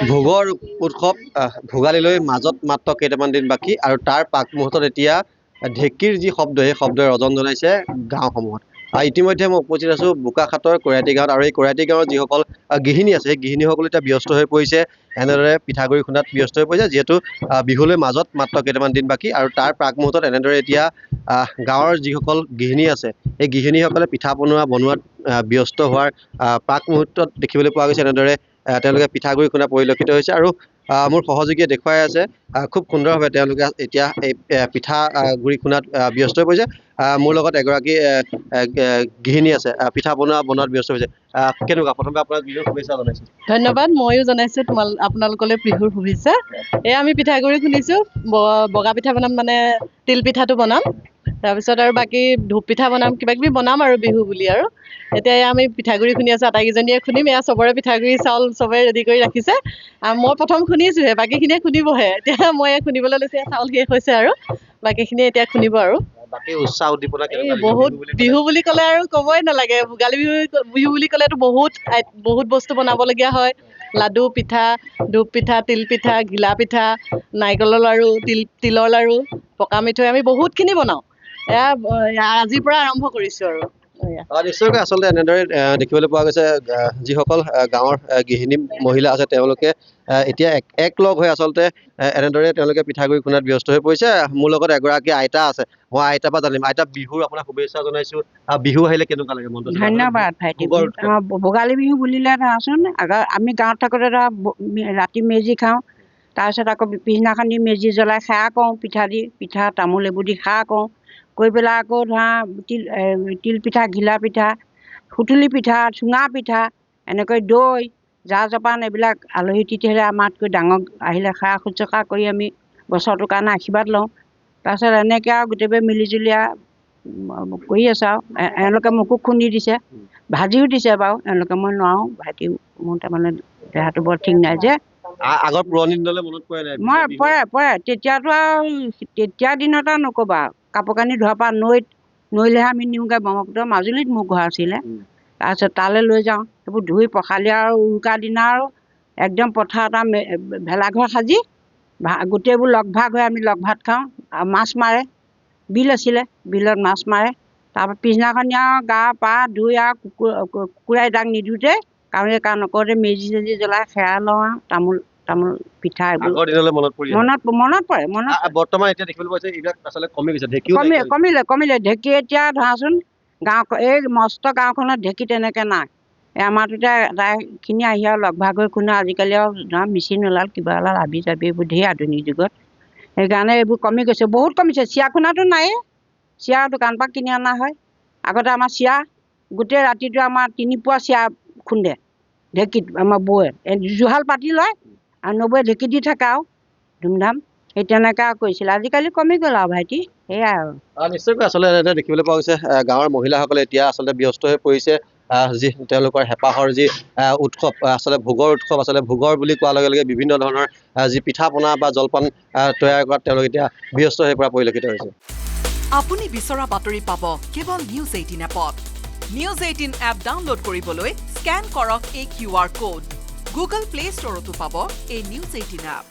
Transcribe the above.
ভোগৰ উৎসৱ ভোগালীলৈ মাজত মাত্ৰ কেইটামান দিন বাকী আৰু তাৰ পাক মুহূৰ্তত এতিয়া ঢেঁকীৰ যি শব্দ সেই শব্দই ৰজন জনাইছে গাঁওসমূহত। ইতিমধ্যে মই উপস্থিত আছোঁ বোকাখাটৰ কৈৰাতি গাঁৱত আৰু এই কৈৰাতি গাঁৱৰ যিসকল গৃহিণী আছে সেই গৃহিণীসকল এতিয়া ব্যস্ত হৈ পৰিছে এনেদৰে পিঠাগুড়ি খুন্দাত ব্যস্ত হৈ পৰিছে, যিহেতু বিহুলৈ মাজত মাত্ৰ কেইটামান দিন বাকী আৰু তাৰ প্ৰাক মুহূৰ্তত এনেদৰে এতিয়া গাঁৱৰ যিসকল গৃহিণী আছে সেই গৃহিণীসকলে পিঠা বনোৱাত ব্যস্ত হোৱাৰ প্ৰাক মুহূৰ্তত দেখিবলৈ পোৱা গৈছে। এনেদৰে তেওঁলোকে পিঠাগুড়ি খুন্দা পৰিলক্ষিত হৈছে আৰু মোৰ সহযোগীয়ে দেখুৱাই আছে খুব সুন্দৰভাৱে তেওঁলোকে এতিয়া এই পিঠা গুড়ি খুন্দাত ব্যস্ত হৈ পৰিছে। মোৰ লগত এগৰাকী গৃহিণী আছে, পিঠা বনোৱাত ব্যস্ত হৈছে। কেনেকুৱা প্ৰথমে আপোনাক বিহুৰ শুভেচ্ছা জনাইছোঁ। ধন্যবাদ, ময়ো জনাইছোঁ আপোনালোকলৈ বিহুৰ শুভেচ্ছা। এয়া আমি পিঠাগুড়ি খুন্দিছোঁ, বগা পিঠা বনাম, মানে তিল পিঠাটো বনাম, তাৰপিছত আৰু বাকী ধূপ পিঠা বনাম, কিবা কিবি বনাম আৰু বিহু বুলি। আৰু এতিয়া আমি পিঠাগুড়ি খুন্দি আছোঁ, আটাইকেইজনীয়ে খুন্দিম। এয়া চবৰে পিঠাগুড়ি চাউল চবে ৰেডি কৰি ৰাখিছে। মই প্ৰথম খুন্দিছোঁহে, বাকীখিনিয়ে খুন্দিবহে। এতিয়া মই খুন্দিবলৈ লৈছোঁ, চাউল শেষ হৈছে আৰু বাকীখিনিয়ে এতিয়া খুন্দিব। আৰু বাকী উৎসাহ উদ্দীপনা বহুত বিহু বুলি ক'লে আৰু ক'বই নালাগে। ভোগালী বিহু বুলি ক'লেতো বহুত বস্তু বনাবলগীয়া হয়। লাডু, পিঠা, ধূপ পিঠা, তিল পিঠা, ঘিলা পিঠা, নাৰিকলৰ লাড়ু, তিলৰ লাড়ু, পকা মিঠৈ, আমি বহুতখিনি বনাওঁ। এয়া আজিৰ পৰা আৰম্ভ কৰিছোঁ। আৰু নিশ্চয়কৈ আচলতে এনেদৰে দেখিবলৈ পোৱা গৈছে যিসকল গাঁৱৰ গৃহিণী মহিলা আছে তেওঁলোকে এতিয়া একলগ হৈ আচলতে এনেদৰে তেওঁলোকে পিঠাগুড়ি খুন্দাত ব্যস্ত হৈ পৰিছে। মোৰ লগত এগৰাকী আইতা আছে, মই আইতাৰ পৰা জানিম। আইতা, বিহুৰ আপোনাক শুভেচ্ছা জনাইছোঁ। বিহু আহিলে কেনেকুৱা লাগে মনটো? ধন্যবাদ ভাইটি। ভোগালী বিহু বুলিলে ধৰাচোন আমি গাঁৱত থাকোঁতে ধৰা ৰাতি মেজি খাওঁ, তাৰপিছত আকৌ পিছদিনাখনি মেজি জ্বলাই সেৱা কৰোঁ, পিঠা তামোল এইবোৰ দি সেৱা কৰোঁ। কৰি পেলাই আকৌ ধৰা তিল পিঠা, ঘিলা পিঠা, সুতুলি পিঠা, চুঙা পিঠা, এনেকৈ দৈ, জা জপান এইবিলাক আলহী তিথিৰে আমাতকৈ ডাঙৰ আহিলে সেৱা শুশ্ৰূষা কৰি আমি বছৰটোৰ কাৰণে আশীৰ্বাদ লওঁ। তাৰপিছত এনেকৈ আৰু গোটেইবোৰে মিলিজুলি কৰি আছোঁ। আৰু এওঁলোকে মোকো খুন্দি দিছে, ভাজিও দিছে বাৰু এওঁলোকে। মই নোৱাৰোঁ, ভাইটি মোৰ তাৰমানে দেহাটো বৰ ঠিক নাই যে। আগৰ পুৰণি দিনলৈ মনত পৰে নাই? পৰে। তেতিয়াতো আৰু তেতিয়া দিনত আৰু নক'বা। কাপোৰ কানি ধোৱাৰ পৰা নৈলৈহে আমি নিওঁগৈ। ব্ৰহ্মপুত্ৰ মাজুলীত মোৰ ঘৰ আছিলে। তাৰপিছত তালৈ লৈ যাওঁ, সেইবোৰ ধুই পখালি আৰু উৰুকাৰ দিনা আৰু একদম পথাৰত ভেলাঘৰ সাজি গোটেইবোৰ লগ ভাগ হৈ আমি লগ ভাত খাওঁ। আৰু মাছ মাৰে, বিল আছিলে, বিলত মাছ মাৰে। তাৰপৰা পিছদিনাখনি আৰু গা পা ধুই আৰু কুকুৰাই দাগ নিদিওঁতে, কাউৰীয়ে কা নকৰোঁতে মেজি চেজি জ্বলাই সেৱা লওঁ। আৰু তামোল পিঠা এইবোৰ মনত পৰে। বৰ্তমান এতিয়া দেখিবলৈ পোৱা এইবিলাক আচলতে কমি গৈছে। কমিলে। ঢেঁকী এতিয়া ধৰাচোন এই মস্ত গাঁওখনত ঢেঁকী তেনেকৈ নাই। আমাৰতো এতিয়া আটাইখিনি আহি আৰু লগ ভাগ হৈ খুন্দে। আজিকালি আৰু ধৰা মেচিন ওলাল, কিবা ওলাল, হাবি জাবি এইবোৰ ধেৰ আধুনিক যুগত। সেইকাৰণে এইবোৰ কমি গৈছে, বহুত কমিছে। চিৰা খুন্দাটো নায়েই, চিৰা দোকানৰ পৰা কিনি অনা হয়। আগতে আমাৰ চিৰা গোটেই ৰাতিটো আমাৰ 3 পোৱা চিৰা খুন্দে ঢেঁকীত। আমাৰ বৌয়ে জুহাল পাতি লয় আৰু নবৌয়ে ঢেঁকী দি থাকে আৰু ধুমধাম। সেই তেনেকৈ কৰিছিলে। আজিকালি কমি গ'ল আৰু ভাইটি, সেয়াই আৰু। নিশ্চয়কৈ আচলতে দেখিবলৈ পোৱা গৈছে গাঁৱৰ মহিলাসকলে এতিয়া আচলতে ব্যস্ত হৈ পৰিছে যি তেওঁলোকৰ হেঁপাহৰ যি উৎসৱ, আচলতে ভোগৰ উৎসৱ। আচলতে ভোগৰ বুলি কোৱাৰ লগে লগে বিভিন্ন ধৰণৰ যি পিঠা পনা বা জলপান তৈয়াৰ কৰাত তেওঁলোক এতিয়া ব্যস্ত হৈ পৰা পৰিলক্ষিত হৈছে। আপুনি বিচৰা বাতৰি পাব কেৱল নিউজ 18 এপত। নিউজ 18 এপ ডাউনলোড কৰিবলৈ স্কেন কৰক এই QR কোড। গুগল প্লে ষ্টৰতো পাব এই নিউজ 18 এপ।